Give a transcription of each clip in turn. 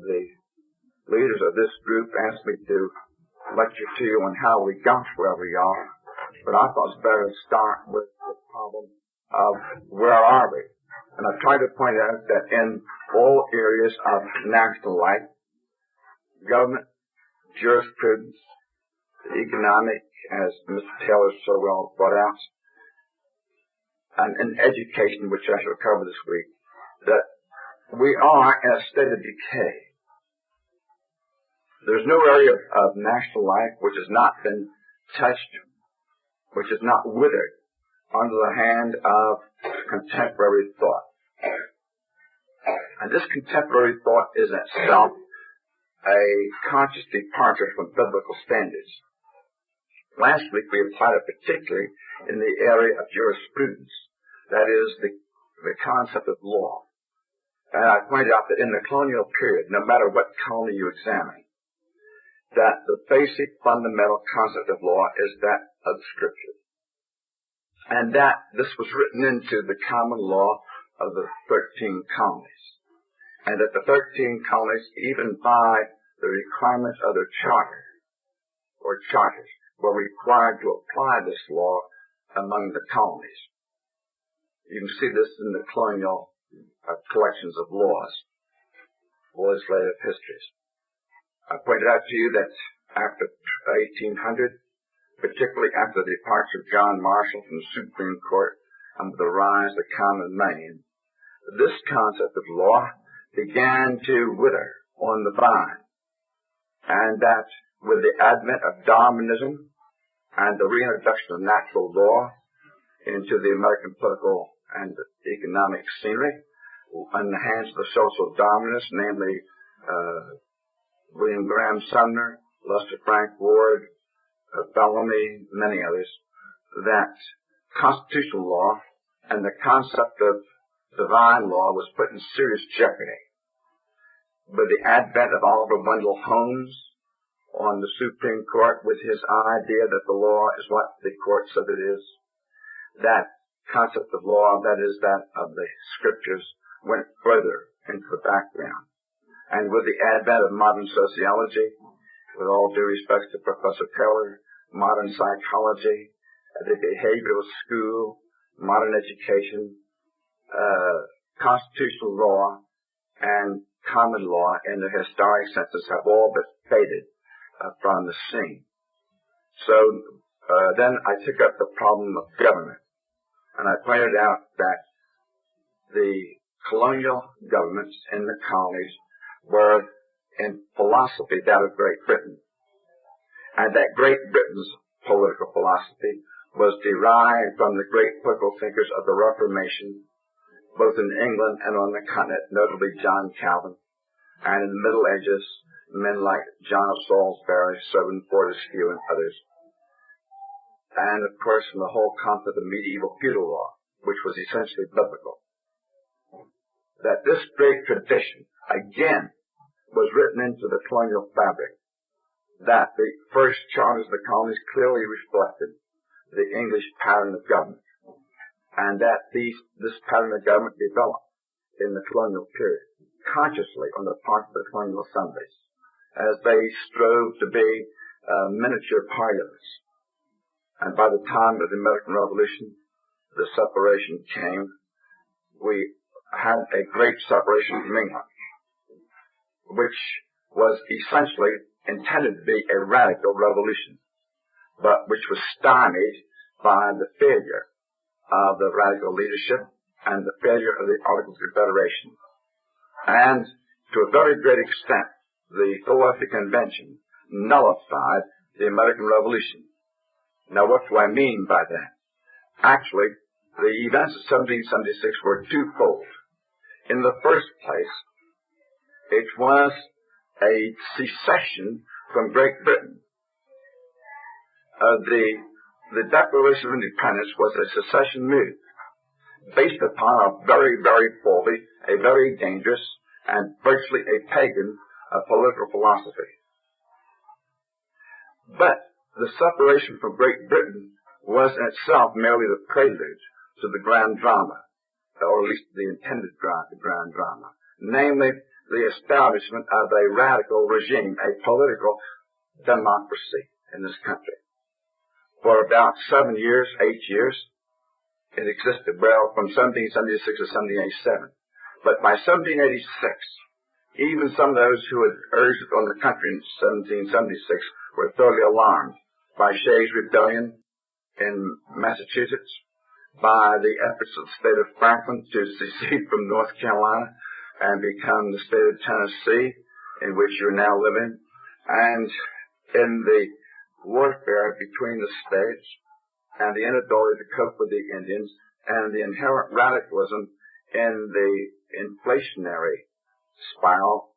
the leaders of this group asked me to lecture to you on how we got where we are, but I thought it's better to start with the problem of where are we. And I've tried to point out that in all areas of national life, government, jurisprudence, economic, as Mr. Taylor so well brought out, and in education, which I shall cover this week, that we are in a state of decay. There's no area of national life which has not been touched, which is not withered under the hand of contemporary thought. And this contemporary thought is in itself a conscious departure from biblical standards. Last week we applied it particularly in the area of jurisprudence, that is, the concept of law. And I pointed out that in the colonial period, no matter what colony you examine, that the basic fundamental concept of law is that of Scripture. And that this was written into the common law of the 13 colonies. And that the 13 colonies, even by the requirements of their charter, or charters, were required to apply this law among the colonies. You can see this in the colonial collections of laws, legislative histories. I pointed out to you that after 1800, particularly after the departure of John Marshall from the Supreme Court and the rise of the common man, this concept of law began to wither on the vine. And that with the advent of Darwinism and the reintroduction of natural law into the American political and economic scenery, in the hands of the social Darwinists, namely William Graham Sumner, Lester Frank Ward, Bellamy, many others, that constitutional law and the concept of divine law was put in serious jeopardy. With the advent of Oliver Wendell Holmes on the Supreme Court, with his idea that the law is what the court said it is, that concept of law, that is that of the Scriptures, went further into the background. And with the advent of modern sociology, with all due respect to Professor Taylor, modern psychology, the behavioral school, modern education, constitutional law, and common law in the historic senses have all but faded from the scene. So then I took up the problem of government, and I pointed out that the colonial governments in the colonies were in philosophy that of Great Britain, and that Great Britain's political philosophy was derived from the great political thinkers of the Reformation, both in England and on the continent, notably John Calvin, and in the Middle Ages, men like John of Salisbury, Fortescue, and others. And, of course, from the whole concept of medieval feudal law, which was essentially biblical. That this great tradition, again, was written into the colonial fabric. That the first charters of the colonies clearly reflected the English pattern of government. And that this pattern of government developed in the colonial period, consciously on the part of the colonial assemblies, as they strove to be miniature parliaments. And by the time of the American Revolution, the separation came. We had a great separation from England, which was essentially intended to be a radical revolution, but which was stymied by the failure of the radical leadership and the failure of the Articles of Confederation. And to a very great extent, the Philadelphia Convention nullified the American Revolution. Now, what do I mean by that? Actually, the events of 1776 were twofold. In the first place, it was a secession from Great Britain. The Declaration of Independence was a secession move based upon a very, very faulty, a very dangerous, and virtually a pagan political philosophy. But the separation from Great Britain was in itself merely the prelude to the grand drama, or at least the intended grand drama, namely the establishment of a radical regime, a political democracy in this country. For about 8 years, it existed, well, from 1776 to 1787. But by 1786, even some of those who had urged it on the country in 1776 were thoroughly alarmed by Shays' rebellion in Massachusetts, by the efforts of the state of Franklin to secede from North Carolina and become the state of Tennessee, in which you're now living, and in the warfare between the states, and the inability to cope with the Indians, and the inherent radicalism in the inflationary spiral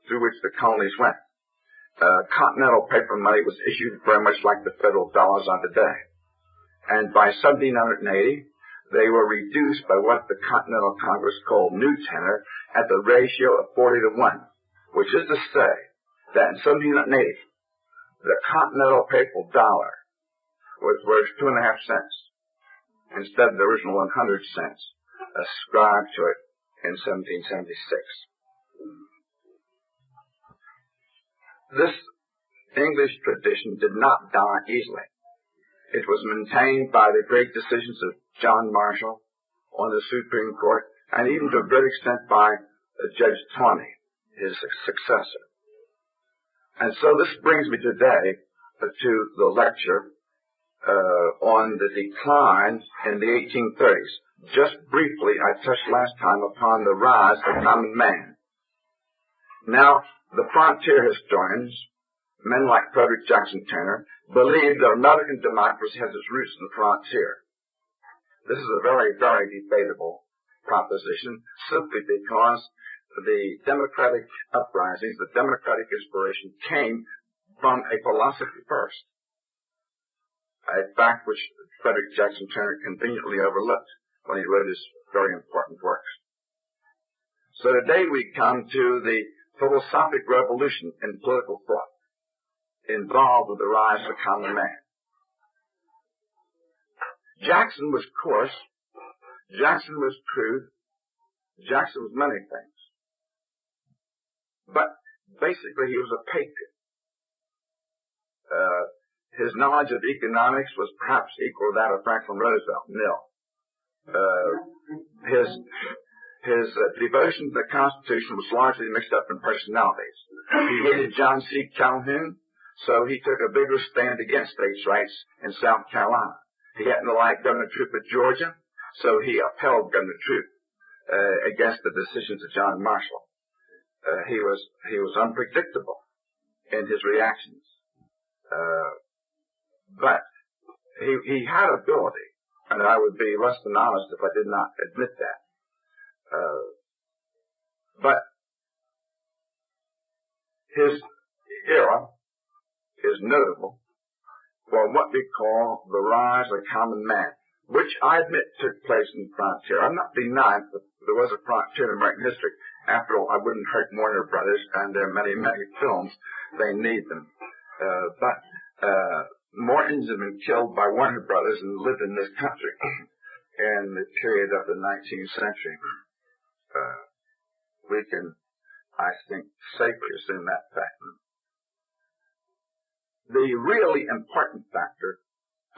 through which the colonies went. Continental paper money was issued very much like the federal dollars are today. And by 1780, they were reduced by what the Continental Congress called new tenor at the ratio of 40 to 1, which is to say that in 1780, the Continental papal dollar was worth 2.5 cents instead of the original 100 cents ascribed to it in 1776. This English tradition did not die easily. It was maintained by the great decisions of John Marshall on the Supreme Court, and even to a great extent by Judge Tawney, his successor. And so this brings me today to the lecture on the decline in the 1830s. Just briefly, I touched last time upon the rise of the common man. Now, the frontier historians, men like Frederick Jackson Turner, believe that American democracy has its roots in the frontier. This is a very, very debatable proposition, simply because the democratic uprisings, the democratic inspiration came from a philosophy first, a fact which Frederick Jackson Turner conveniently overlooked when he wrote his very important works. So today we come to the philosophic revolution in political thought involved with the rise of the common man. Jackson was coarse. Jackson was crude. Jackson was many things. But basically he was a patriot. His knowledge of economics was perhaps equal to that of Franklin Roosevelt, nil. His devotion to the Constitution was largely mixed up in personalities. He hated John C. Calhoun, so he took a vigorous stand against states' rights in South Carolina. He happened to like Governor Troup of Georgia, so he upheld Governor Troup against the decisions of John Marshall. He was unpredictable in his reactions, but he had ability, and I would be less than honest if I did not admit that. But his era is notable for what we call the rise of the common man, which I admit took place in the frontier. I'm not denying that there was a frontier in American history. After all, I wouldn't hurt Warner Brothers and their many, many films. They need them. But more Indians have been killed by Warner Brothers and lived in this country in the period of the 19th century. We can, I think, safely assume that fact. The really important factor,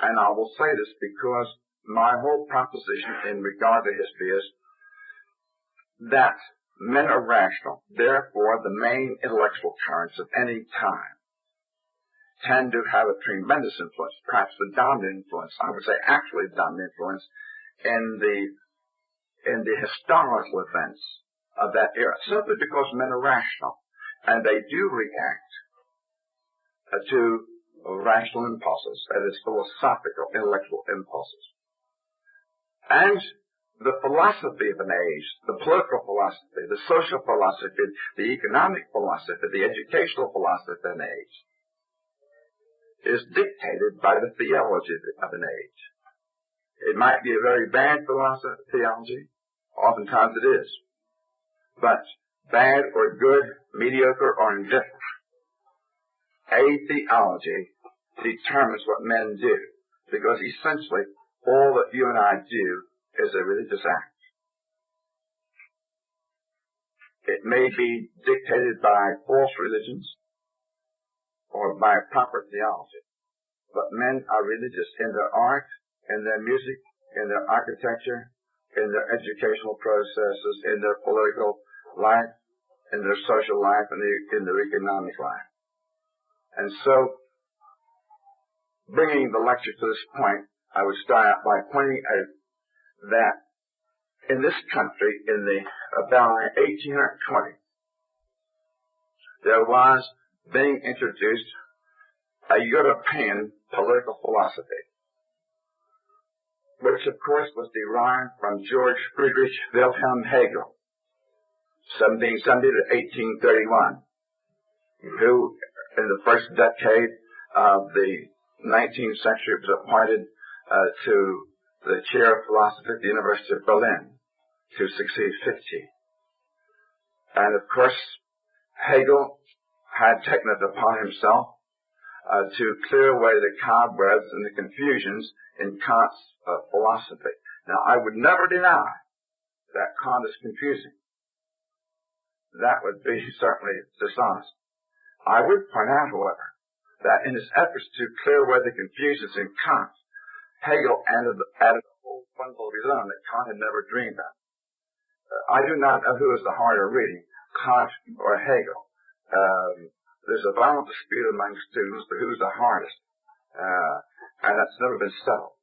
and I will say this because my whole proposition in regard to history is that men are rational. Therefore, the main intellectual currents of any time tend to have a tremendous influence, perhaps the dominant influence, I would say actually the dominant influence, in the historical events of that era, simply because men are rational, and they do react to rational impulses, that is, philosophical, intellectual impulses. And the philosophy of an age, the political philosophy, the social philosophy, the economic philosophy, the educational philosophy of an age, is dictated by the theology of an age. It might be a very bad theology, oftentimes it is, but bad or good, mediocre or indifferent, a theology determines what men do, because essentially all that you and I do is a religious act. It may be dictated by false religions or by proper theology. But men are religious in their art, in their music, in their architecture, in their educational processes, in their political life, in their social life, and in their economic life. And so, bringing the lecture to this point, I would start out by pointing out that in this country, about 1820, there was being introduced a European political philosophy, which of course was derived from George Friedrich Wilhelm Hegel, 1770 to 1831, who in the first decade of the 19th century was appointed to the chair of philosophy at the University of Berlin to succeed Fichte. And of course, Hegel had taken it upon himself to clear away the cobwebs and the confusions in Kant's philosophy. Now, I would never deny that Kant is confusing. That would be certainly dishonest. I would point out, however, that in his efforts to clear away the confusions in Kant, Hegel added a whole bundle of his own that Kant had never dreamed of. I do not know who is the harder reading, Kant or Hegel. There's a violent dispute among students for who's the hardest, and that's never been settled.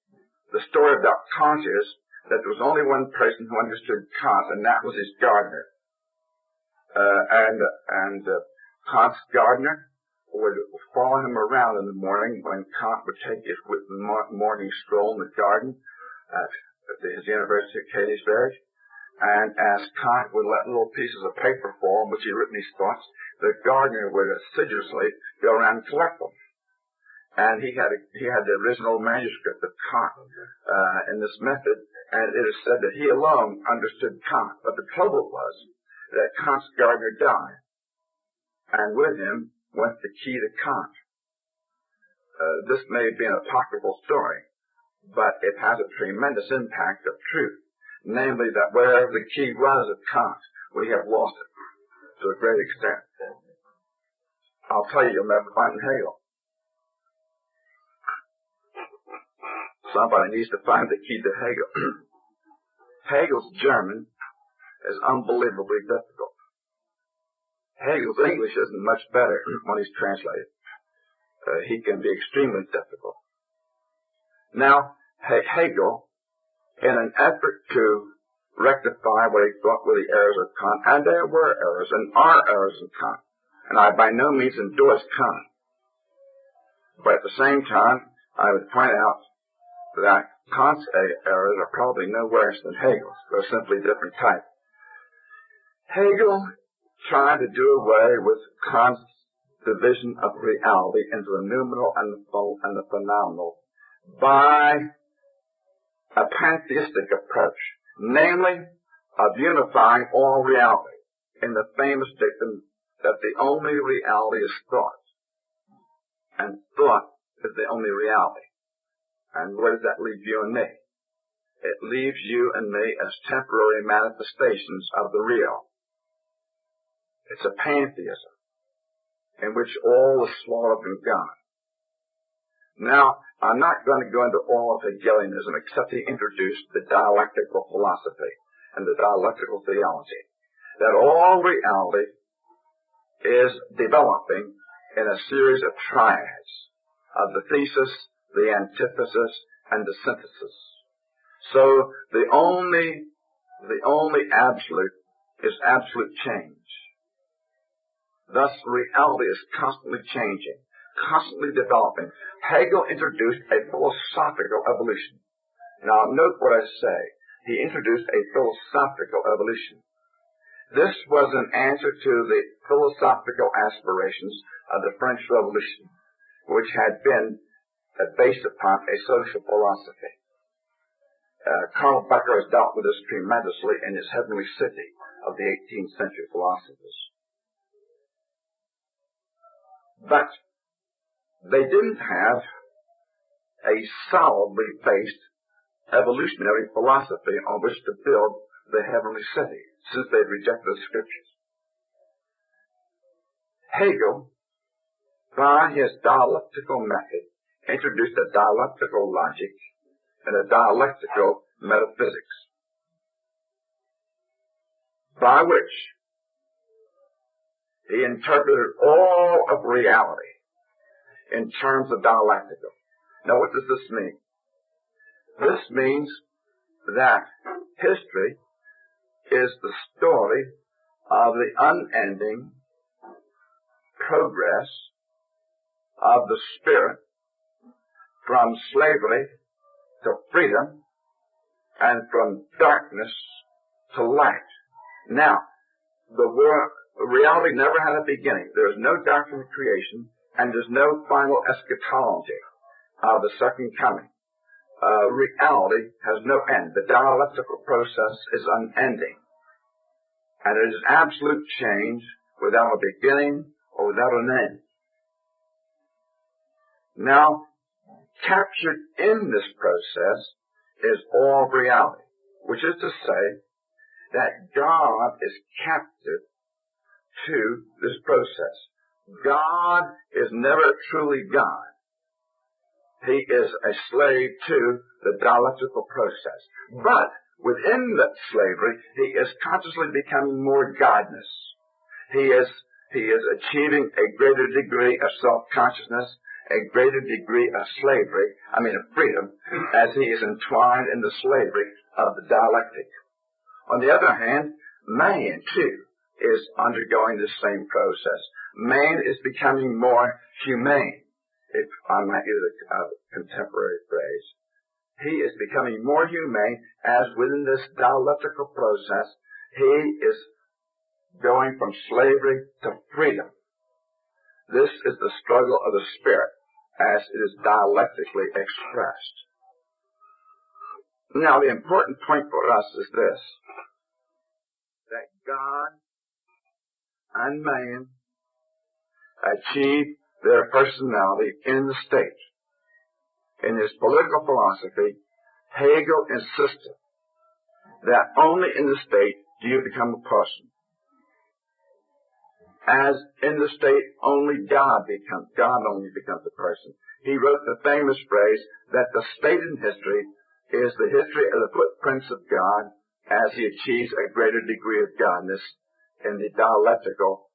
The story about Kant is that there was only one person who understood Kant, and that was his gardener. And Kant's gardener would follow him around in the morning when Kant would take his morning stroll in the garden at his university at Königsberg. And as Kant would let little pieces of paper fall in which he written his thoughts, the gardener would assiduously go around and collect them. And he had the original manuscript of Kant in this method, and it is said that he alone understood Kant. But the trouble was that Kant's gardener died, and with him went the key to Kant. This may be an apocryphal story, but it has a tremendous impact of truth. Namely, that wherever the key was of Kant, we have lost it to a great extent. I'll tell you, you'll never find Hegel. Somebody needs to find the key to Hegel. Hegel's German is unbelievably difficult. Hegel's English isn't much better when he's translated. He can be extremely difficult. Now, Hegel, in an effort to rectify what he thought were the errors of Kant, and there were errors, and are errors in Kant, and I by no means endorse Kant, but at the same time, I would point out that Kant's errors are probably no worse than Hegel's. They're simply different type. Hegel tried to do away with Kant's division of reality into the noumenal and the phenomenal by a pantheistic approach, namely of unifying all reality in the famous dictum that the only reality is thought, and thought is the only reality. And where does that leave you and me? It leaves you and me as temporary manifestations of the real. It's a pantheism in which all is swallowed up in God. Now, I'm not going to go into all of hegelianism except he introduced the dialectical philosophy and the dialectical theology, that all reality is developing in a series of triads of the thesis, the antithesis, and the synthesis. So the only absolute is absolute change. Thus, reality is constantly changing, constantly developing. Hegel introduced a philosophical evolution. Now, note what I say. He introduced a philosophical evolution. This was an answer to the philosophical aspirations of the French Revolution, which had been based upon a social philosophy. Karl Becker has dealt with this tremendously in his Heavenly City of the 18th century philosophers. But they didn't have a solidly based evolutionary philosophy on which to build the Heavenly City, since they'd rejected the Scriptures. Hegel, by his dialectical method, introduced a dialectical logic and a dialectical metaphysics, by which he interpreted all of reality in terms of dialectical. Now, what does this mean? This means that history is the story of the unending progress of the spirit from slavery to freedom and from darkness to light. Now, reality never had a beginning. There is no doctrine of creation, and there's no final eschatology of the second coming. Reality has no end. The dialectical process is unending. And it is absolute change without a beginning or without an end. Now, captured in this process is all reality, which is to say that God is captive to this process. God is never truly God. He is a slave to the dialectical process. But within that slavery, he is consciously becoming more godness. He is achieving a greater degree of self-consciousness, a greater degree of of freedom, as he is entwined in the slavery of the dialectic. On the other hand, man, too, is undergoing the same process. Man is becoming more humane, if I might use a contemporary phrase. He is becoming more humane as within this dialectical process, he is going from slavery to freedom. This is the struggle of the spirit as it is dialectically expressed. Now, the important point for us is this, that God and man achieve their personality in the state. In his political philosophy, Hegel insisted that only in the state do you become a person. As in the state, only God only becomes a person. He wrote the famous phrase that the state in history is the history of the footprints of God as he achieves a greater degree of godness in the dialectical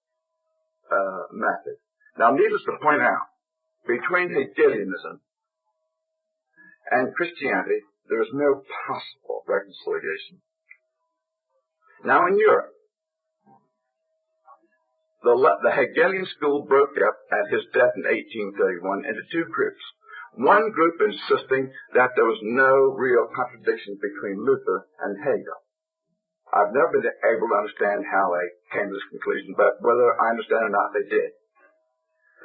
method. Now, needless to point out, between Hegelianism and Christianity, there is no possible reconciliation. Now, in Europe, the Hegelian school broke up at his death in 1831 into two groups. One group insisting that there was no real contradiction between Luther and Hegel. I've never been able to understand how they came to this conclusion, but whether I understand or not, they did.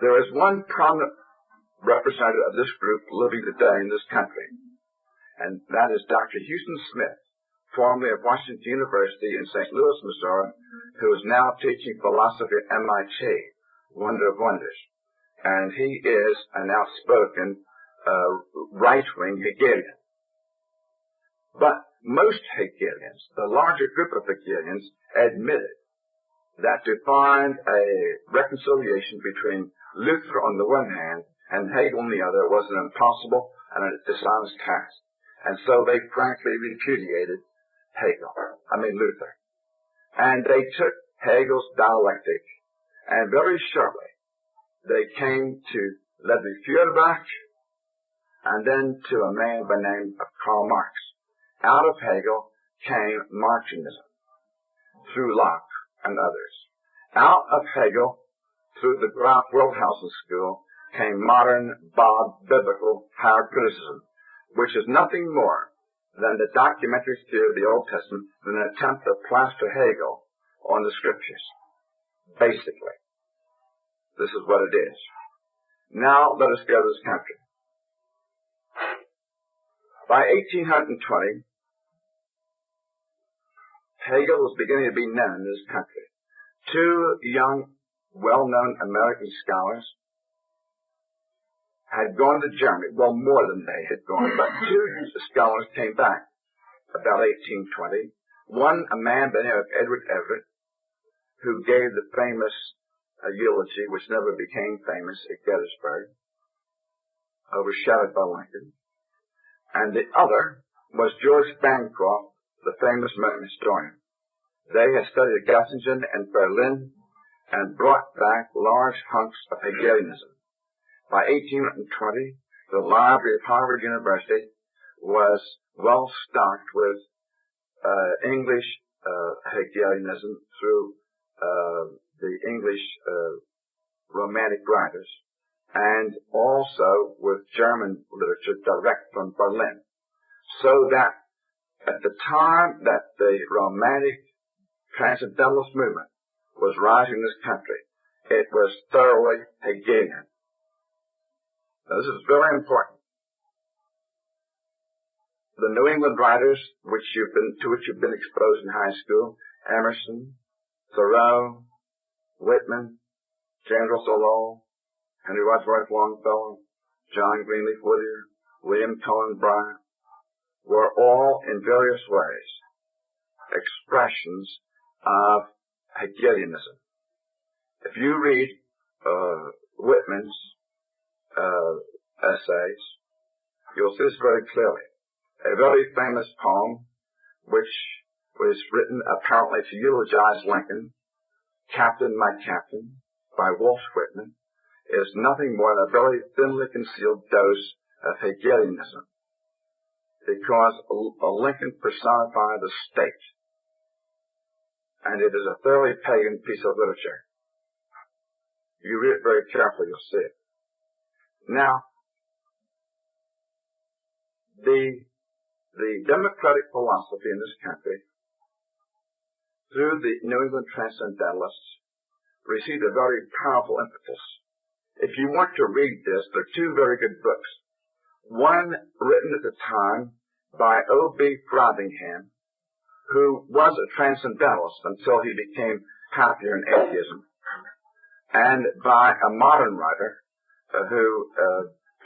There is one prominent representative of this group living today in this country, and that is Dr. Houston Smith, formerly of Washington University in St. Louis, Missouri, who is now teaching philosophy at MIT, wonder of wonders. And he is an outspoken right-wing Hegelian. But most Hegelians, the larger group of Hegelians, admitted that to find a reconciliation between Luther on the one hand and Hegel on the other was an impossible and a dishonest task. And so they frankly repudiated Luther. And they took Hegel's dialectic, and very shortly they came to Ludwig Feuerbach, and then to a man by the name of Karl Marx. Out of Hegel came Marxianism, through Locke and others. Out of Hegel, through the Graf Wildhausen school, came modern, biblical higher criticism, which is nothing more than the documentary theory of the Old Testament than an attempt to plaster Hegel on the Scriptures. Basically. This is what it is. Now, let us go to this country. By 1820, Hegel was beginning to be known in this country. Two young, well-known American scholars had gone to Germany. Well, more than they had gone, but two scholars came back about 1820. One, a man by the name of Edward Everett, who gave the famous eulogy, which never became famous at Gettysburg, overshadowed by Lincoln. And the other was George Bancroft, the famous American historian. They had studied at Göttingen and Berlin and brought back large hunks of Hegelianism. By 1820, the library of Harvard University was well stocked with English Hegelianism through the English Romantic writers, and also with German literature direct from Berlin. So that at the time that the Romantic Transcendentalist movement was rising in this country, it was thoroughly Hegelian. Now, this is very important. The New England writers to which you've been exposed in high school, Emerson, Thoreau, Whitman, James Russell Lowell, Henry Wadsworth Longfellow, John Greenleaf Whittier, William Cullen Bryant, were all in various ways expressions of Hegelianism. If you read Whitman's essays, you'll see this very clearly. A very famous poem, which was written apparently to eulogize Lincoln, Captain, My Captain, by Walt Whitman, is nothing more than a very thinly concealed dose of Hegelianism, because Lincoln personified the state, and it is a thoroughly pagan piece of literature. You read it very carefully, you'll see it. Now, the democratic philosophy in this country, through the New England Transcendentalists, received a very powerful impetus. If you want to read this, there are two very good books. One written at the time by O.B. Frothingham, who was a Transcendentalist until he became happier in atheism, and by a modern writer,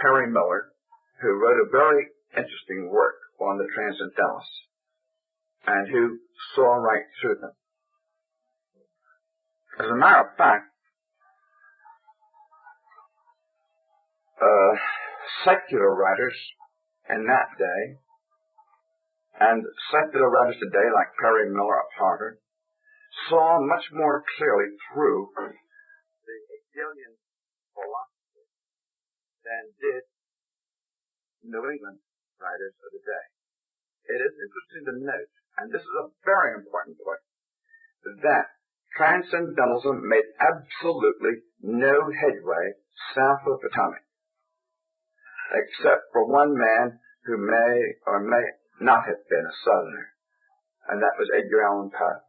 Perry Miller, who wrote a very interesting work on the Transcendentalists, and who saw right through them. As a matter of fact, secular writers in that day, and secular writers today, like Perry Miller of Harvard, saw much more clearly through the Hegelian philosophy than did New England writers of the day. It is interesting to note, and this is a very important point, that Transcendentalism made absolutely no headway south of the Potomac, except for one man who may or may not have been a Southerner, and that was Edgar Allan Poe.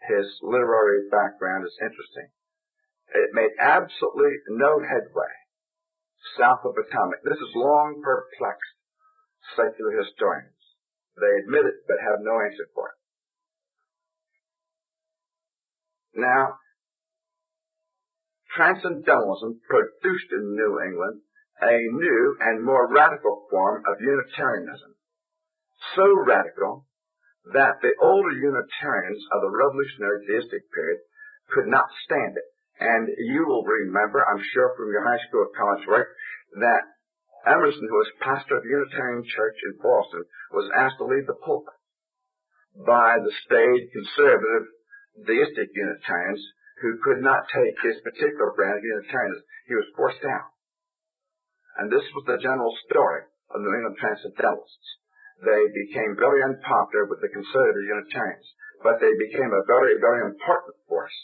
His literary background is interesting. It made absolutely no headway south of Potomac. This has long perplexed secular historians. They admit it, but have no answer for it. Now, Transcendentalism produced in New England a new and more radical form of Unitarianism. So radical that the older Unitarians of the revolutionary theistic period could not stand it. And you will remember, I'm sure from your high school or college work, that Emerson, who was pastor of the Unitarian Church in Boston, was asked to leave the pulpit by the staid, conservative, theistic Unitarians who could not take his particular brand of Unitarianism. He was forced out. And this was the general story of New England Transcendentalists. They became very unpopular with the conservative Unitarians, but they became a very, very important force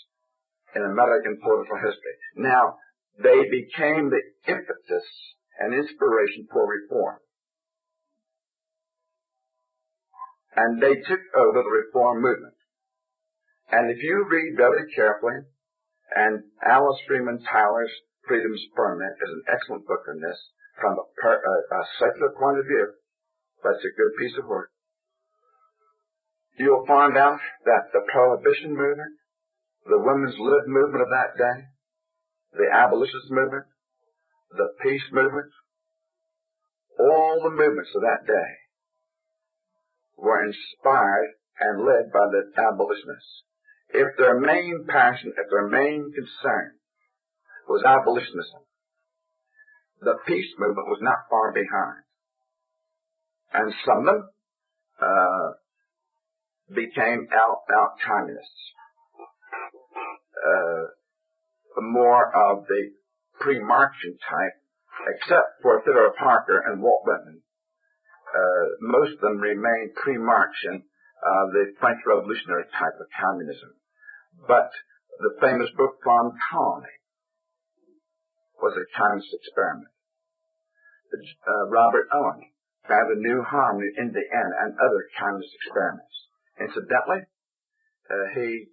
in American political history. Now, they became the impetus and inspiration for reform. And they took over the reform movement. And if you read very carefully, and Alice Freeman Tyler's Freedom's Ferment is an excellent book on this, from a secular point of view, that's a good piece of work. You'll find out that the Prohibition movement, the women's lib movement of that day, the abolitionist movement, the peace movement, all the movements of that day were inspired and led by the abolitionists. if their main passion, if their main concern was abolitionism, the peace movement was not far behind. And some of them became out communists. More of the pre-Marxian type, except for Theodore Parker and Walt Whitman. Most of them remained pre-Marxian, the French Revolutionary type of communism. But the famous book Farm Colony was a communist experiment. Robert Owen found a new harmony in Indiana and other communist experiments. Incidentally, he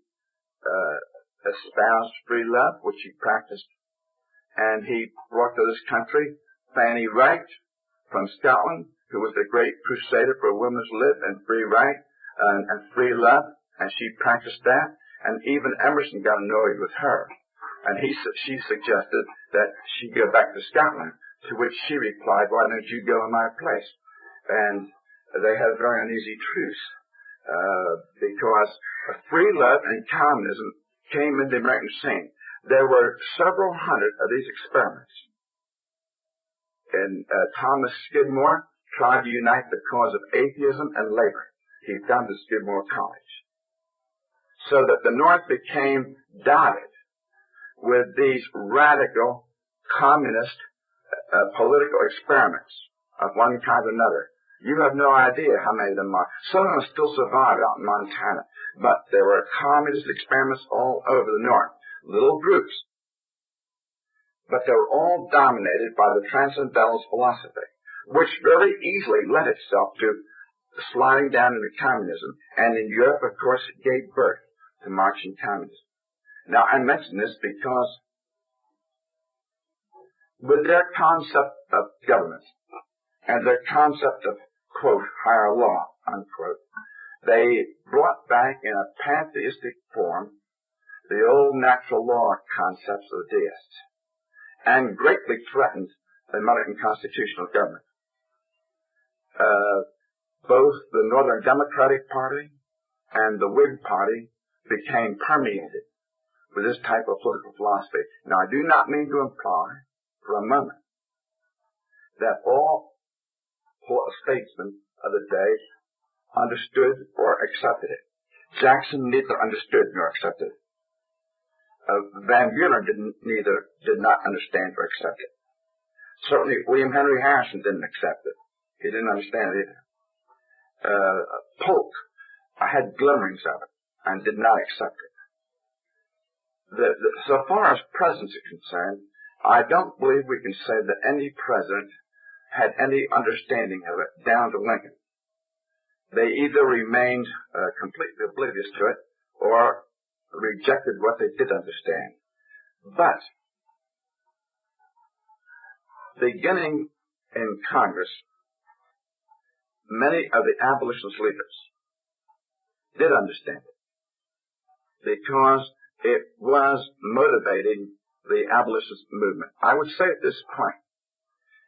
espoused free love, which he practiced, and he brought to this country Fanny Wright from Scotland, who was a great crusader for women's lib and free right and free love, and she practiced that, and even Emerson got annoyed with her, and she suggested that she go back to Scotland, to which she replied, "Why don't you go in my place?" And they had a very uneasy truce, because free love and communism came into the American scene. There were several hundred of these experiments. And Thomas Skidmore tried to unite the cause of atheism and labor. He founded Skidmore College. So that the North became dotted with these radical communist political experiments of one kind or another. You have no idea how many of them are. Some of them still survive out in Montana. But there were communist experiments all over the North. Little groups. But they were all dominated by the Transcendentalist philosophy, which very easily led itself to sliding down into communism. And in Europe, of course, it gave birth to Marxian communism. Now, I mention this because with their concept of government and their concept of, quote, higher law, unquote, they brought back in a pantheistic form the old natural law concepts of the deists and greatly threatened the American constitutional government. Both the Northern Democratic Party and the Whig Party became permeated with this type of political philosophy. Now, I do not mean to imply for a moment that all statesmen of the day understood or accepted it. Jackson neither understood nor accepted it. Van Buren did not understand or accept it. Certainly, William Henry Harrison didn't accept it. He didn't understand it either. Polk had glimmerings of it and did not accept it. So far as presidents are concerned, I don't believe we can say that any president had any understanding of it, down to Lincoln. They either remained completely oblivious to it or rejected what they did understand. But beginning in Congress, many of the abolitionist leaders did understand it because it was motivating the abolitionist movement. I would say at this point,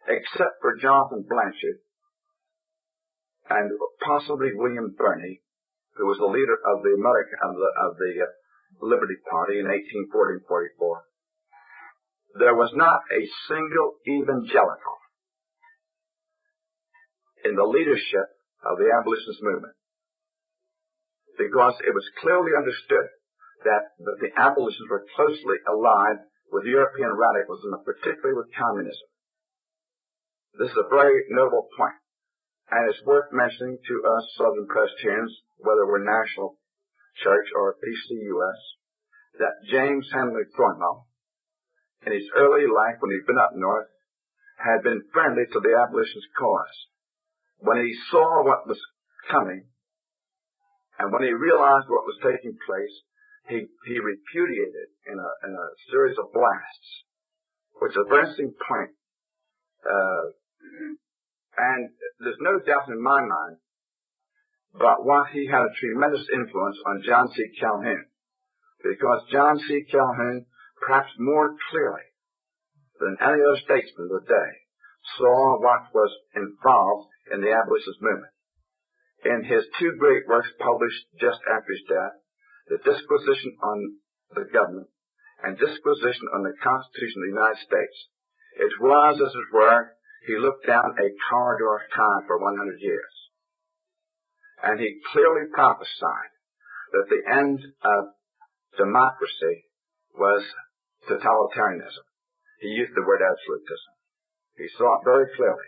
except for Jonathan Blanchard and possibly William Birney, who was the leader of the Liberty Party in 1840 and 44, there was not a single evangelical in the leadership of the abolitionist movement, because it was clearly understood that the abolitionists were closely allied with European radicalism, and particularly with communism. This is a very noble point, and it's worth mentioning to us Southern Presbyterians, whether we're National Church or PCUS, that James Henry Thornwell, in his early life when he'd been up north, had been friendly to the abolitionist cause. When he saw what was coming, and when he realized what was taking place, he repudiated in a series of blasts, which is a very interesting point. And there's no doubt in my mind but what he had a tremendous influence on John C. Calhoun, because John C. Calhoun, perhaps more clearly than any other statesman of the day, saw what was involved in the abolitionist movement. In his two great works published just after his death, the disquisition on the government and disquisition on the Constitution of the United States, it was, as it were, he looked down a corridor of time for 100 years. And he clearly prophesied that the end of democracy was totalitarianism. He used the word absolutism. He saw it very clearly.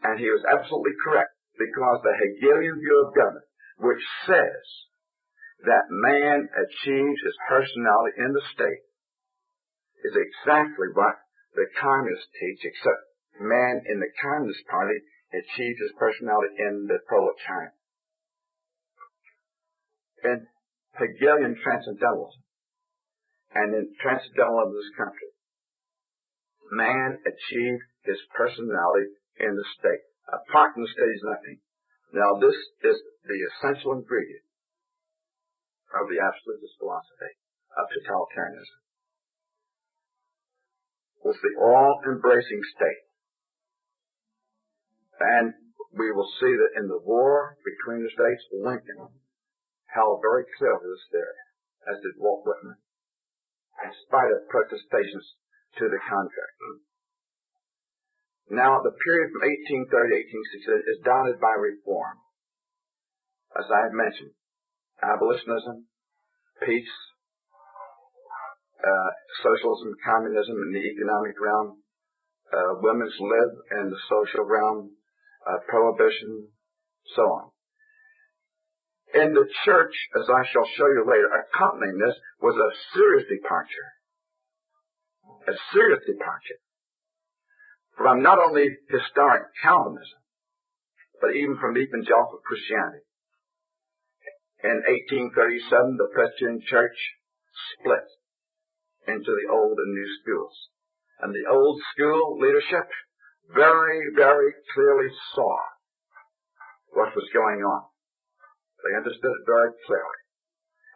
And he was absolutely correct, because the Hegelian view of government, which says that man achieves his personality in the state, is exactly what the communists teach, except man in the Communist Party achieves his personality in the proletariat. In Hegelian Transcendentalism, and in Transcendentalism of this country, man achieved his personality in the state. Apart from the state is nothing. Now this is the essential ingredient of the absolutist philosophy of totalitarianism. Was the all-embracing state. And we will see that in the war between the states, Lincoln held very clearly this theory, as did Walt Whitman, in spite of protestations to the contrary. Now, the period from 1830 to 1860 is dotted by reform. As I have mentioned, abolitionism, peace, socialism, communism in the economic realm, women's lib in the social realm, prohibition, so on. In the church, as I shall show you later, accompanying this was a serious departure. A serious departure from not only historic Calvinism, but even from evangelical Christianity. In 1837, the Presbyterian Church split into the old and new schools. And the old school leadership very, very clearly saw what was going on. They understood it very clearly.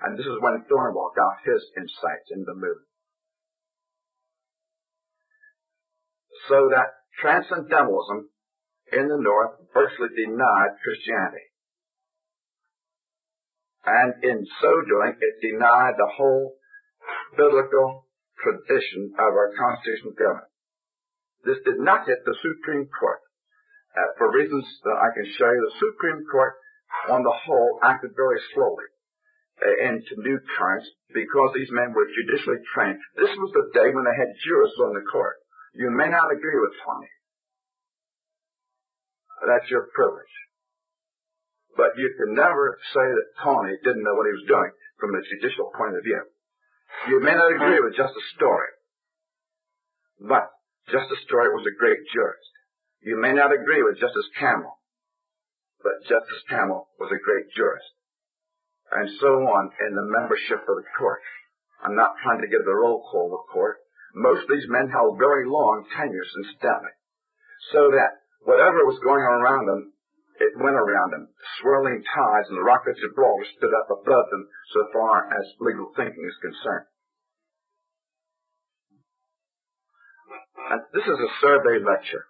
And this is when Thornwell got his insights into the movement. So that Transcendentalism in the North virtually denied Christianity. And in so doing, it denied the whole biblical tradition of our constitutional government. This did not hit the Supreme Court. For reasons that I can show you, the Supreme Court, on the whole, acted very slowly into new currents because these men were judicially trained. This was the day when they had jurists on the court. You may not agree with Tony. That's your privilege. But you can never say that Tony didn't know what he was doing from a judicial point of view. You may not agree with Justice Story, but Justice Story was a great jurist. You may not agree with Justice Campbell, but Justice Campbell was a great jurist. And so on in the membership of the court. I'm not trying to give the roll call of the court. Most of these men held very long tenures, incidentally, so that whatever was going on around them, it went around them. Swirling tides and the rockets of brawl stood up above them so far as legal thinking is concerned. And this is a survey lecture.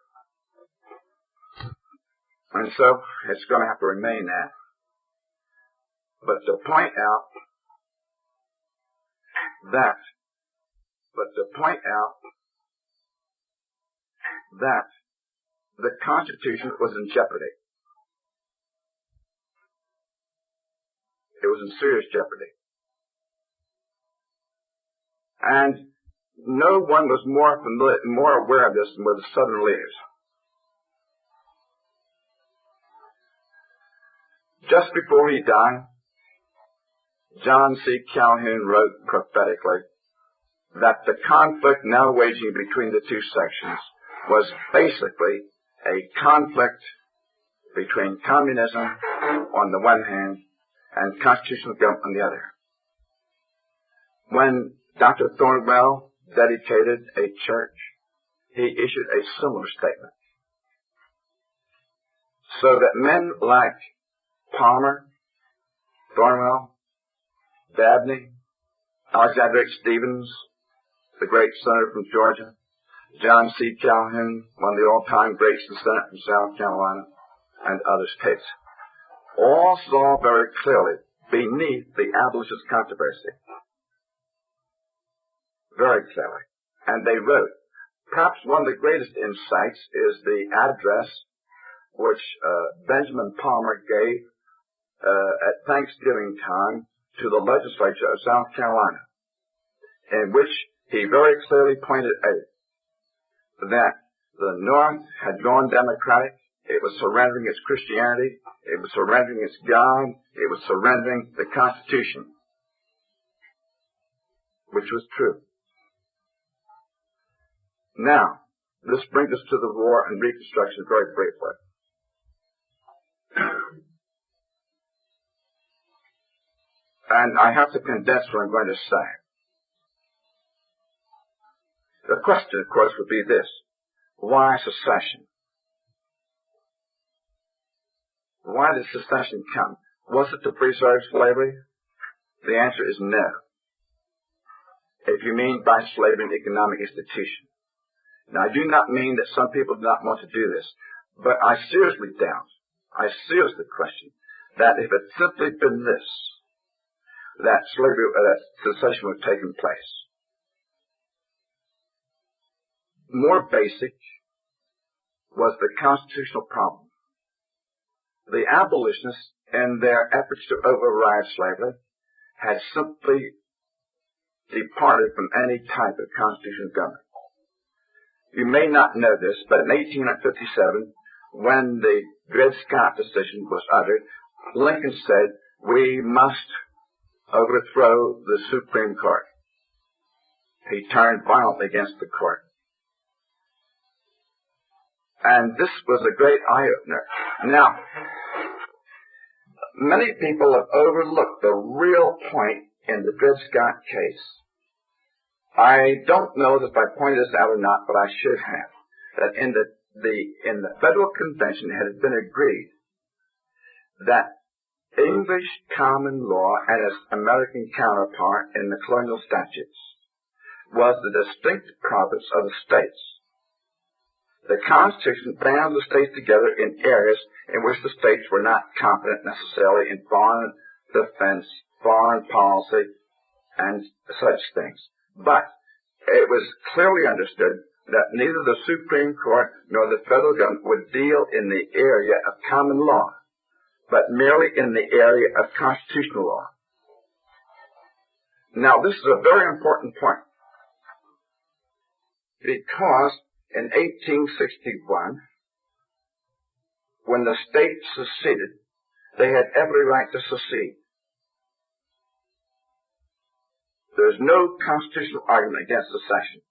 And so it's going to have to remain that. But to point out that the Constitution was in jeopardy. It was in serious jeopardy. And no one was more aware of this than were the Southern leaders. Just before he died, John C. Calhoun wrote prophetically that the conflict now waging between the two sections was basically a conflict between communism on the one hand and constitutional government on the other. When Dr. Thornwell dedicated a church, he issued a similar statement. So that men like Palmer, Thornwell, Dabney, Alexander H. Stevens, the great senator from Georgia, John C. Calhoun, one of the all-time greats in the Senate from South Carolina, and other states, all saw very clearly beneath the abolitionist controversy. Very clearly. And they wrote, perhaps one of the greatest insights is the address which Benjamin Palmer gave at Thanksgiving time to the legislature of South Carolina, in which he very clearly pointed out that the North had gone democratic. It was surrendering its Christianity. It was surrendering its God. It was surrendering the Constitution, which was true. Now, this brings us to the war and Reconstruction very briefly. And I have to condense what I'm going to say. The question, of course, would be this: why secession? Why did secession come? Was it to preserve slavery? The answer is no. If you mean by slavery an economic institution. Now, I do not mean that some people do not want to do this, but I seriously question that if it simply been this, that slavery, that secession would have taken place. More basic was the constitutional problem. The abolitionists, in their efforts to override slavery, had simply departed from any type of constitutional government. You may not know this, but in 1857, when the Dred Scott decision was uttered, Lincoln said, we must overthrow the Supreme Court. He turned violently against the court. And this was a great eye-opener. Now, many people have overlooked the real point in the Dred Scott case. I don't know if I pointed this out or not, but I should have. That in the Federal Convention it had been agreed that English common law and its American counterpart in the colonial statutes was the distinct province of the states. The Constitution bound the states together in areas in which the states were not competent necessarily in foreign defense, foreign policy, and such things. But it was clearly understood that neither the Supreme Court nor the federal government would deal in the area of common law, but merely in the area of constitutional law. Now, this is a very important point, because in 1861, when the states seceded, they had every right to secede. There's no constitutional argument against secession.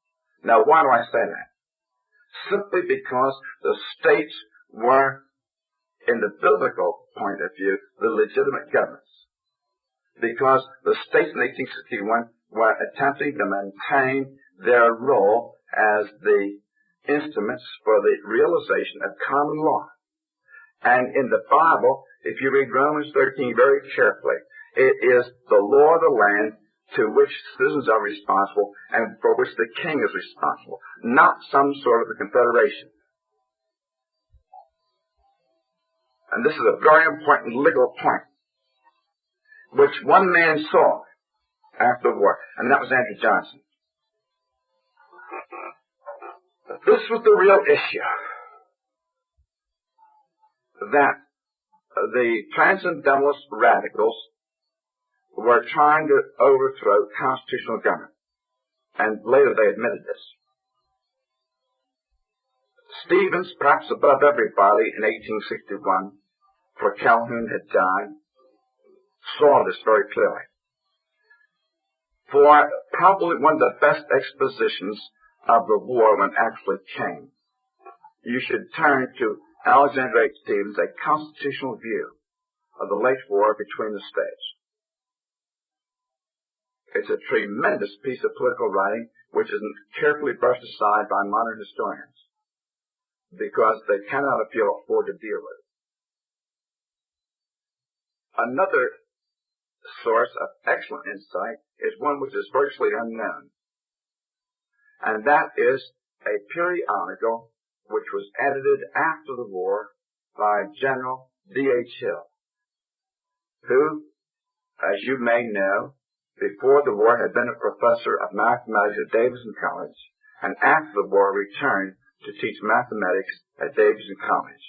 Now, why do I say that? Simply because the states were, in the biblical point of view, the legitimate governments. Because the states in 1861 were attempting to maintain their role as the instruments for the realization of common law. And in the Bible, if you read Romans 13 very carefully, it is the law of the land to which citizens are responsible and for which the king is responsible, not some sort of a confederation. And this is a very important legal point, which one man saw after the war, and that was Andrew Johnson. This was the real issue, that the Transcendentalist radicals were trying to overthrow constitutional government, and later they admitted this. Stevens, perhaps above everybody in 1861, for Calhoun had died, saw this very clearly. For probably one of the best expositions of the war when it actually came, you should turn to Alexander H. Stevens, A Constitutional View of the Late War Between the States. It's a tremendous piece of political writing which isn't carefully brushed aside by modern historians because they cannot afford to deal with it. Another source of excellent insight is one which is virtually unknown, and that is a periodical which was edited after the war by General D.H. Hill, who as you may know, before the war had been a professor of mathematics at Davidson College, and after the war returned to teach mathematics at Davidson College.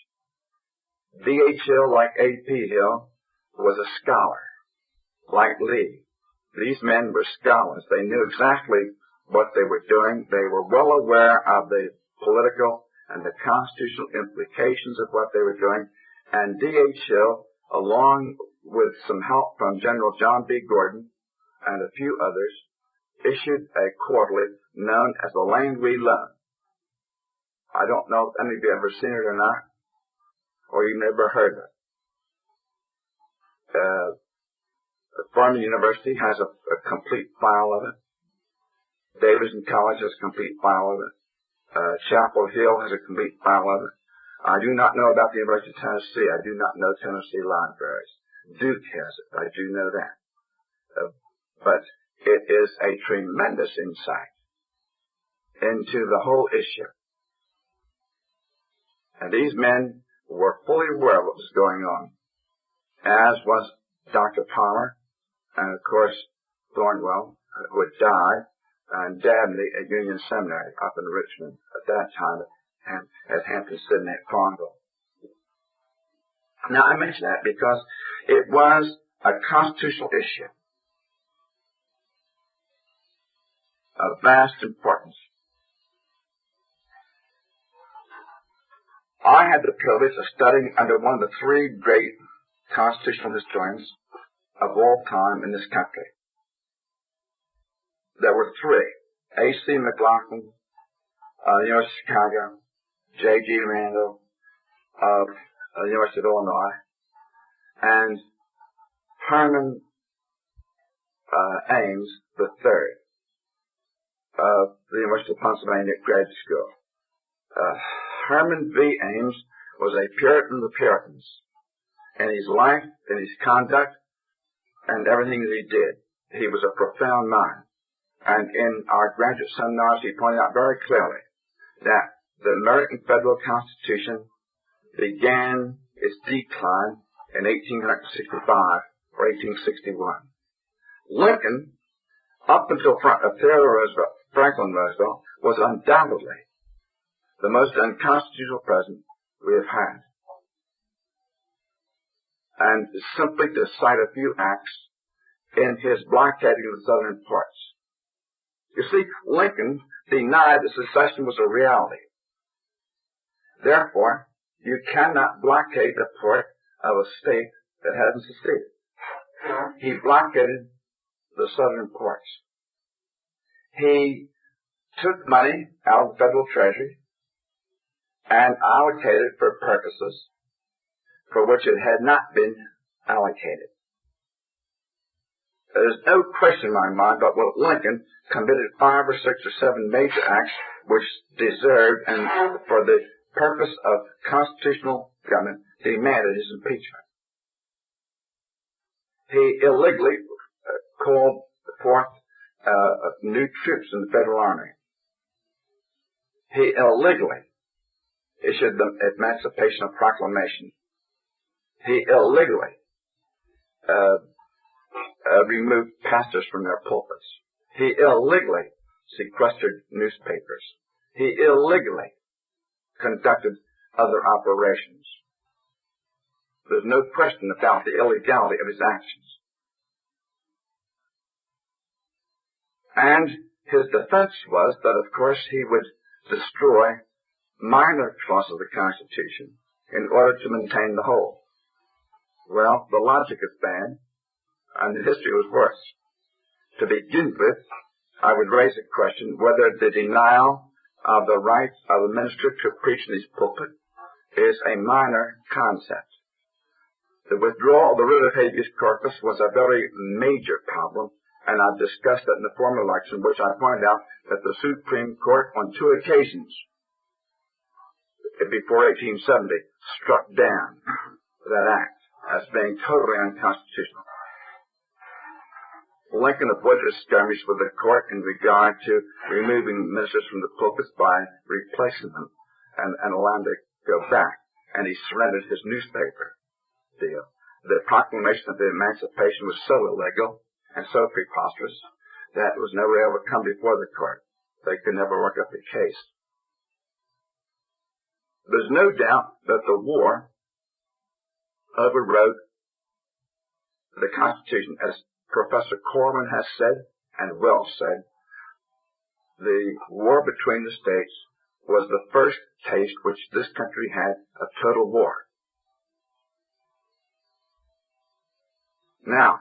D.H. Hill, like A.P. Hill, was a scholar, like Lee. These men were scholars. They knew exactly what they were doing. They were well aware of the political and the constitutional implications of what they were doing. And D.H. Hill, along with some help from General John B. Gordon and a few others, issued a quarterly known as the Langley Loan. I don't know if any of you ever seen it or not, or you never heard of it. Furman University has a complete file of it. Davidson College has a complete file of it. Chapel Hill has a complete file of it. I do not know about the University of Tennessee. I do not know Tennessee libraries. Duke has it. I do know that. But it is a tremendous insight into the whole issue. And these men were fully aware of what was going on, as was Dr. Palmer, and of course Thornwell, who had died, and Dabney at Union Seminary up in Richmond at that time, at Hampton Sydney at Farmville. Now I mention that because it was a constitutional issue of vast importance. I had the privilege of studying under one of the three great constitutional historians of all time in this country. There were three: A.C. McLaughlin of the University of Chicago, J.G. Randall of the University of Illinois, and Herman Ames III of the University of Pennsylvania Graduate School. Herman V. Ames was a Puritan of the Puritans in his life, in his conduct, and everything that he did. He was a profound mind. And in our graduate seminars, he pointed out very clearly that the American Federal Constitution began its decline in 1865 or 1861. Lincoln, up until Franklin Roosevelt, was undoubtedly the most unconstitutional president we have had. And simply to cite a few acts in his blockading of the southern ports. You see, Lincoln denied that secession was a reality. Therefore, you cannot blockade the port of a state that hasn't seceded. He blockaded the southern ports. He took money out of the federal treasury and allocated it for purposes for which it had not been allocated. There's no question in my mind but what Lincoln committed 5 or 6 or 7 major acts which deserved and for the purpose of constitutional government demanded his impeachment. He illegally called forth new troops in the federal army. He illegally issued the Emancipation Proclamation. He illegally removed pastors from their pulpits. He illegally sequestered newspapers. He illegally conducted other operations. There's no question about the illegality of his actions. And his defense was that, of course, he would destroy minor clauses of the Constitution in order to maintain the whole. Well, the logic is bad, and the history was worse. To begin with, I would raise a question whether the denial of the right of a minister to preach in his pulpit is a minor concept. The withdrawal of the writ of habeas corpus was a very major problem, and I've discussed that in the former lecture, in which I pointed out that the Supreme Court on 2 occasions before 1870 struck down that act as being totally unconstitutional. Lincoln avoided a skirmish with the court in regard to removing ministers from the pulpits by replacing them and allowing them to go back, and he surrendered his newspaper deal. the proclamation of the emancipation was so illegal and so preposterous that it was never able to come before the court. They could never work up the case. There's no doubt that the war overrode the Constitution. As Professor Corwin has said, and well said, the war between the states was the first taste which this country had of total war. Now,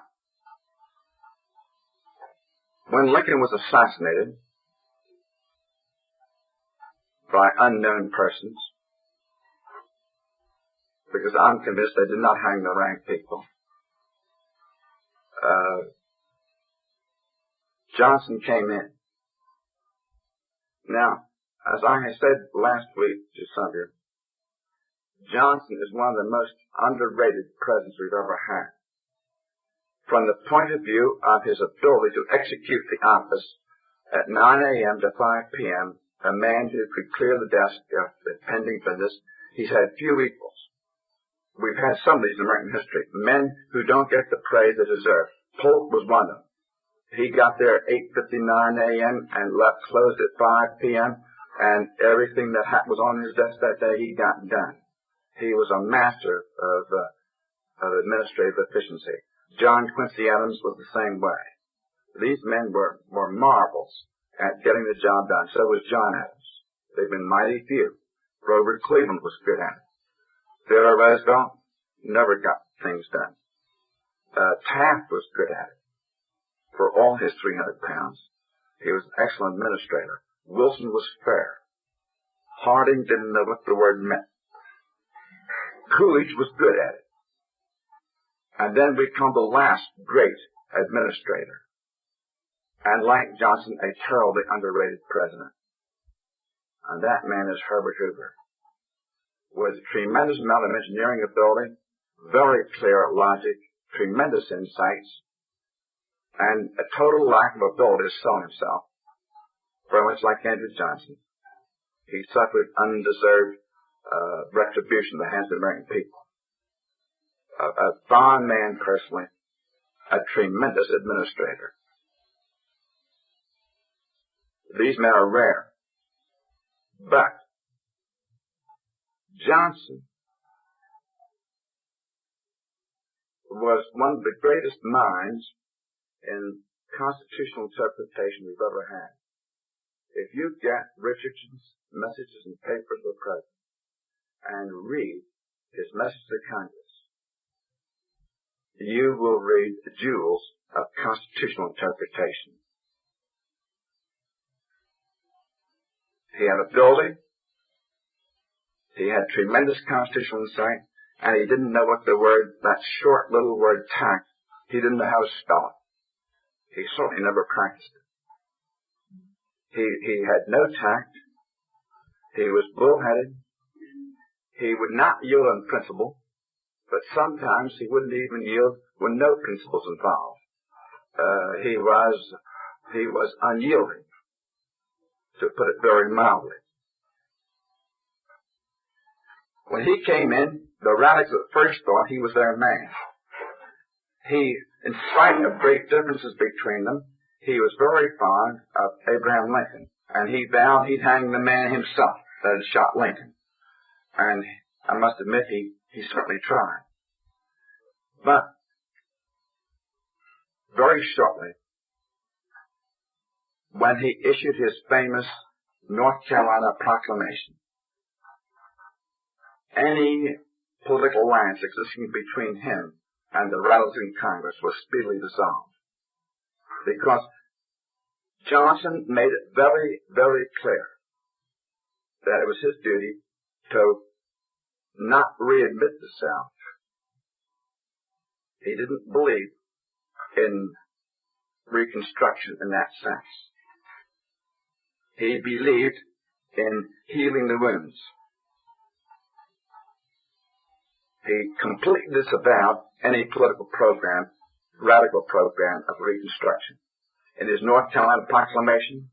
when Lincoln was assassinated by unknown persons, because I'm convinced they did not hang the rank people, Johnson came in. Now, as I said last week to some of you, Johnson is one of the most underrated presidents we've ever had. From the point of view of his ability to execute the office at 9 a.m. to 5 p.m., a man who could clear the desk of the pending business, he's had few equals. We've had some of these in American history, men who don't get the praise they deserve. Polk was one of them. He got there at 8:59 a.m. and closed at 5 p.m., and everything that was on his desk that day he got done. He was a master of administrative efficiency. John Quincy Adams was the same way. These men were marvels at getting the job done. So was John Adams. They've been mighty few. Grover Cleveland was good at it. Theodore Roosevelt never got things done. Taft was good at it. For all his 300 pounds, he was an excellent administrator. Wilson was fair. Harding didn't know what the word meant. Coolidge was good at it. And then we come to the last great administrator. And like Johnson, a terribly underrated president. And that man is Herbert Hoover. With a tremendous amount of engineering ability, very clear logic, tremendous insights, and a total lack of ability to sell himself. Very much like Andrew Johnson. He suffered undeserved retribution at the hands of the American people. A fine man personally, a tremendous administrator. These men are rare. But Johnson was one of the greatest minds in constitutional interpretation we've ever had. If you get Richardson's messages and papers of the President and read his message to Congress, you will read the jewels of constitutional interpretation. He had ability, he had tremendous constitutional insight, and he didn't know what the word, that short little word tact, he didn't know how to spell it. He certainly never practiced it. He had no tact. He was bullheaded. He would not yield on principle, but sometimes he wouldn't even yield with no principles involved. He was unyielding, to put it very mildly. When he came in, the radicals at first thought he was their man. In spite of great differences between them, he was very fond of Abraham Lincoln, and he vowed he'd hang the man himself that had shot Lincoln. And I must admit, he certainly tried. But very shortly, when he issued his famous North Carolina proclamation, any political alliance existing between him and the radicals in Congress was speedily dissolved. Because Johnson made it very, very clear that it was his duty to not readmit the South. He didn't believe in Reconstruction in that sense. He believed in healing the wounds. He completely disavowed any political program, radical program of Reconstruction. In his North Carolina proclamation,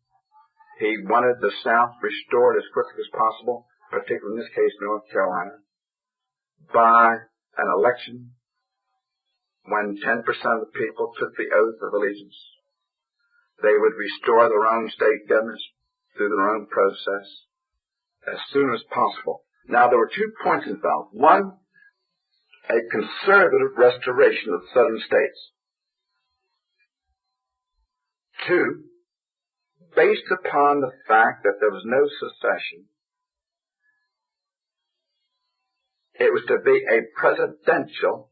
he wanted the South restored as quickly as possible, particularly in this case North Carolina, by an election when 10% of the people took the oath of allegiance, they would restore their own state governments through their own process as soon as possible. Now, there were 2 points involved. One, a conservative restoration of the southern states. 2, based upon the fact that there was no secession, it was to be a presidential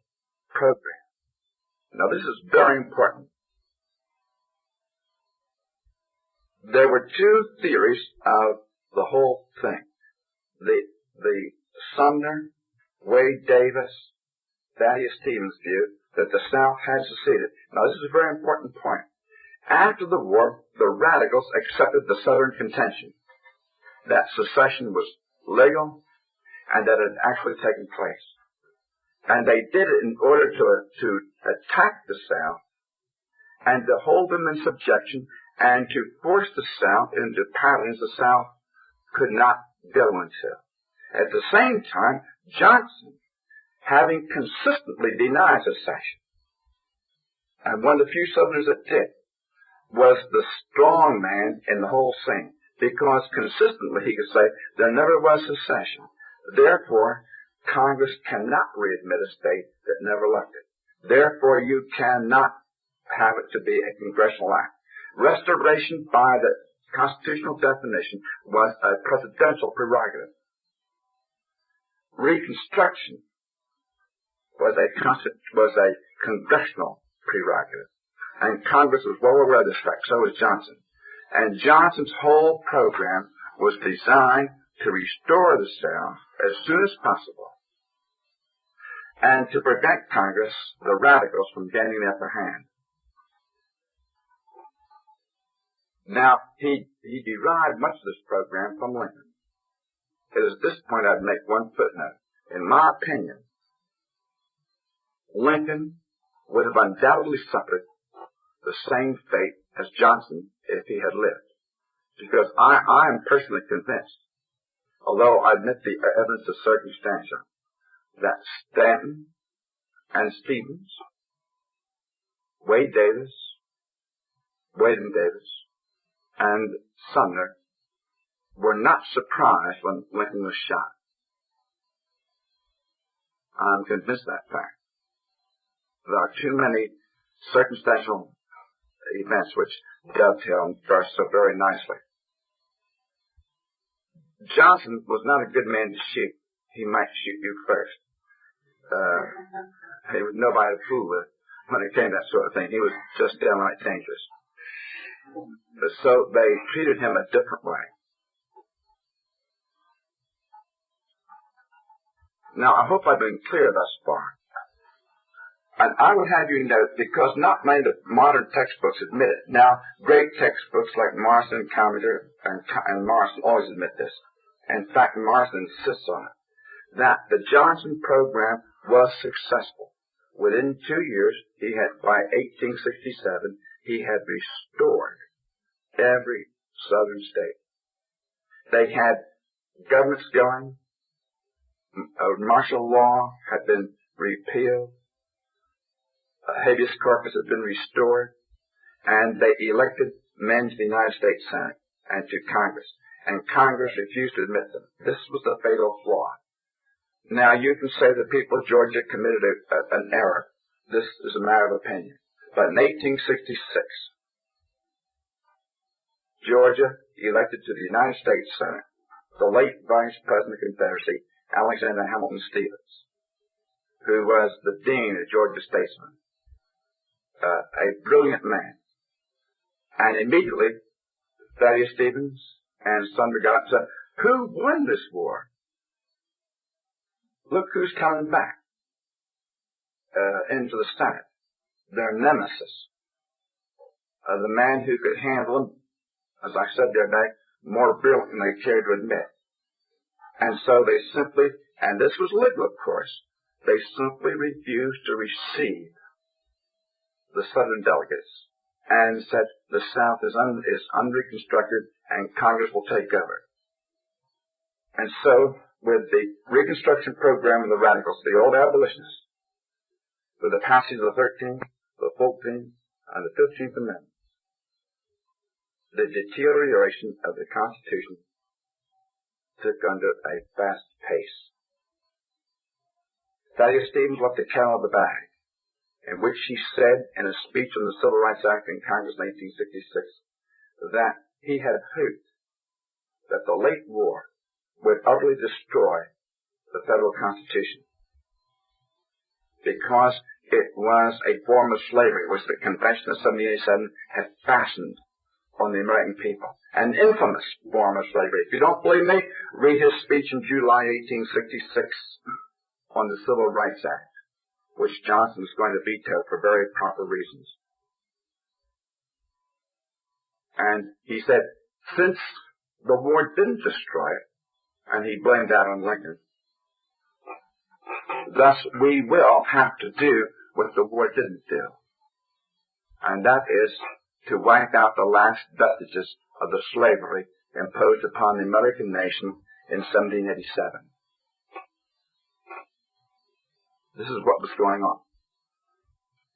program. Now, this is very important. There were 2 theories of the whole thing. The Sumner, Wade Davis, Thaddeus Stevens view that the South had seceded. Now, this is a very important point. After the war, the radicals accepted the Southern contention that secession was legal and that it had actually taken place. And they did it in order to attack the South and to hold them in subjection and to force the South into patterns the South could not go into. At the same time, Johnson, having consistently denied secession, and one of the few Southerners that did, was the strong man in the whole thing, because consistently he could say there never was secession. Therefore, Congress cannot readmit a state that never left it. Therefore, you cannot have it to be a congressional act. Restoration by the constitutional definition was a presidential prerogative. Reconstruction was a congressional prerogative. And Congress was well aware of this fact. So was Johnson. And Johnson's whole program was designed to restore the South as soon as possible and to prevent Congress, the radicals, from getting the upper hand. Now, he derived much of this program from Lincoln. It is at this point I'd make one footnote. In my opinion, Lincoln would have undoubtedly suffered the same fate as Johnson if he had lived. Because I am personally convinced, although I admit the evidence is circumstantial, that Stanton and Stevens, Wade and Davis, and Sumner were not surprised when Lincoln was shot. I'm convinced of that fact. There are too many circumstantial events which dovetail and are so very nicely. Johnson was not a good man to shoot. He might shoot you first. He was nobody to fool with when it came to that sort of thing. He was just downright dangerous. So they treated him a different way. Now, I hope I've been clear thus far. And I would have you note, because not many of the modern textbooks admit it. Now, great textbooks like Marston and Commodore and Marston always admit this. In fact, Marston insists on it, that the Johnson program was successful. Within 2 years, by 1867, he had restored every southern state. They had governments going, martial law had been repealed, habeas corpus had been restored, and they elected men to the United States Senate and to Congress. And Congress refused to admit them. This was the fatal flaw. Now, you can say the people of Georgia committed an error. This is a matter of opinion. But in 1866, Georgia elected to the United States Senate the late Vice President of the Confederacy, Alexander Hamilton Stevens, who was the dean of Georgia Statesmen, a brilliant man. And immediately, Thaddeus Stevens and Sumner got up and said, who won this war? Look who's coming back into the Senate. Their nemesis. The man who could handle them, as I said the other day, more brilliant than they cared to admit. And so they simply, and this was legal of course, they simply refused to receive the Southern delegates and said the South is unreconstructed and Congress will take over. And so, with the Reconstruction program of the radicals, the old abolitionists, with the passage of the 13th, the 14th, and the 15th Amendment, the deterioration of the Constitution took under a fast pace. Thaddeus Stevens left the cat out of the bag, in which he said in a speech on the Civil Rights Act in Congress in 1866 that he had hoped that the late war would utterly destroy the federal Constitution because it was a form of slavery which the Convention of 1787 had fastened on the American people. An infamous form of slavery. If you don't believe me, read his speech in July 1866 on the Civil Rights Act, which Johnson was going to veto for very proper reasons. And he said, since the war didn't destroy it, and he blamed that on Lincoln, thus we will have to do what the war didn't do. And that is to wipe out the last vestiges of the slavery imposed upon the American nation in 1787. This is what was going on.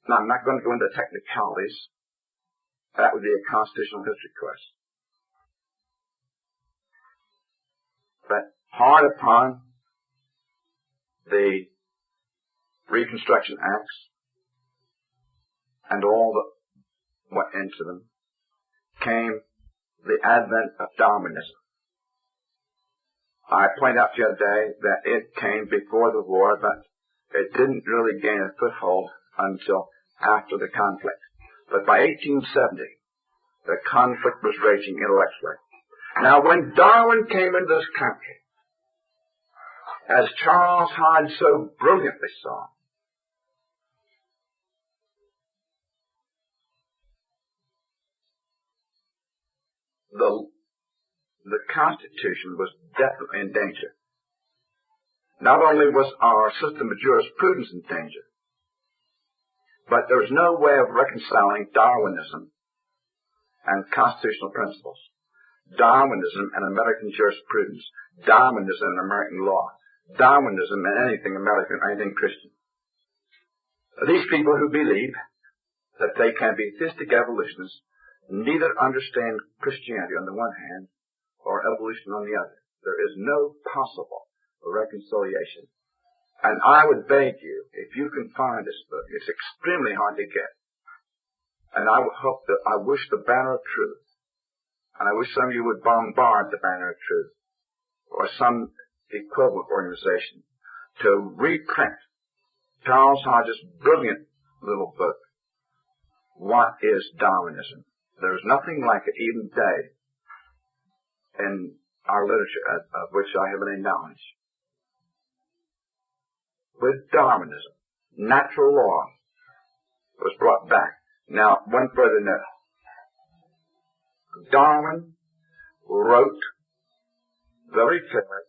Now, I'm not going to go into technicalities. That would be a constitutional history course. But hard upon the Reconstruction Acts and all that went into them came the advent of Darwinism. I pointed out the other day that it came before the war, but it didn't really gain a foothold until after the conflict. But by 1870, the conflict was raging intellectually. Now, when Darwin came into this country, as Charles Hodge so brilliantly saw, the Constitution was definitely in danger. Not only was our system of jurisprudence in danger, but there was no way of reconciling Darwinism and constitutional principles, Darwinism and American jurisprudence, Darwinism and American law, Darwinism and anything American, anything Christian. These people who believe that they can be theistic evolutionists neither understand Christianity on the one hand or evolution on the other. There is no possible reconciliation. And I would beg you, if you can find this book, it's extremely hard to get. And I wish the banner of truth, and I wish some of you would bombard the banner of truth, or some equivalent organization, to reprint Charles Hodge's brilliant little book, What is Darwinism? There's nothing like it even today in our literature of which I have any knowledge. With Darwinism, natural law was brought back. Now, one further note. Darwin wrote very clearly,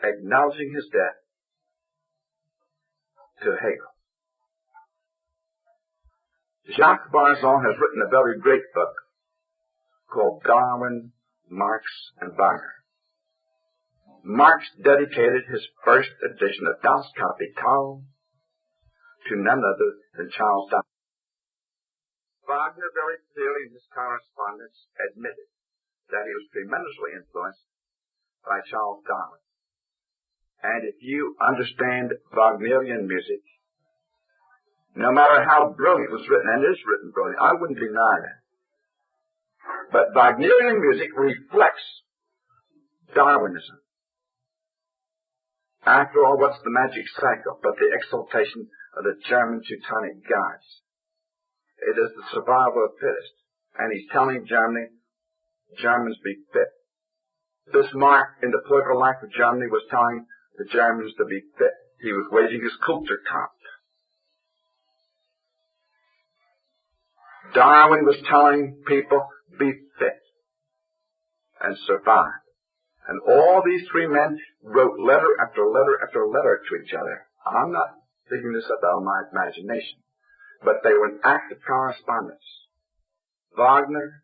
acknowledging his death, to Hegel. Jacques Barzon has written a very great book called Darwin, Marx, and Wagner. Marx dedicated his first edition of Das Kapital to none other than Charles Darwin. Wagner very clearly in his correspondence admitted that he was tremendously influenced by Charles Darwin. And if you understand Wagnerian music, no matter how brilliant it was written, and it is written brilliant, I wouldn't deny that. But Wagnerian music reflects Darwinism. After all, what's the magic cycle but the exaltation of the German Teutonic gods? It is the survival of the fittest. And he's telling Germans be fit. Bismarck, in the political life of Germany, was telling the Germans to be fit. He was waging his Kulturkampf. Darwin was telling people, be fit and survive. And all these three men wrote letter after letter after letter to each other. I'm not thinking this up out of my imagination, but they were in active correspondence. Wagner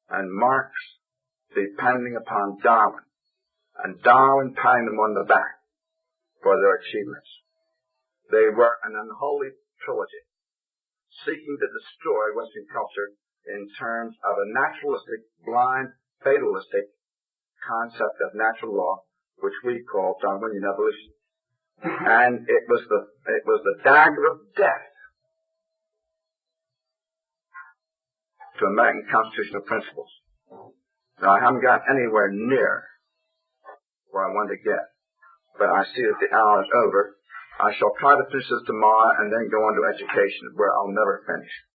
and Marx depending upon Darwin, and Darwin patting them on the back for their achievements. They were an unholy trilogy, seeking to destroy Western culture in terms of a naturalistic, blind, fatalistic concept of natural law, which we call Darwinian evolution. And it was the dagger of death to American constitutional principles. Now, I haven't got anywhere near where I want to get, but I see that the hour is over. I shall try to finish this tomorrow and then go on to education, where I'll never finish.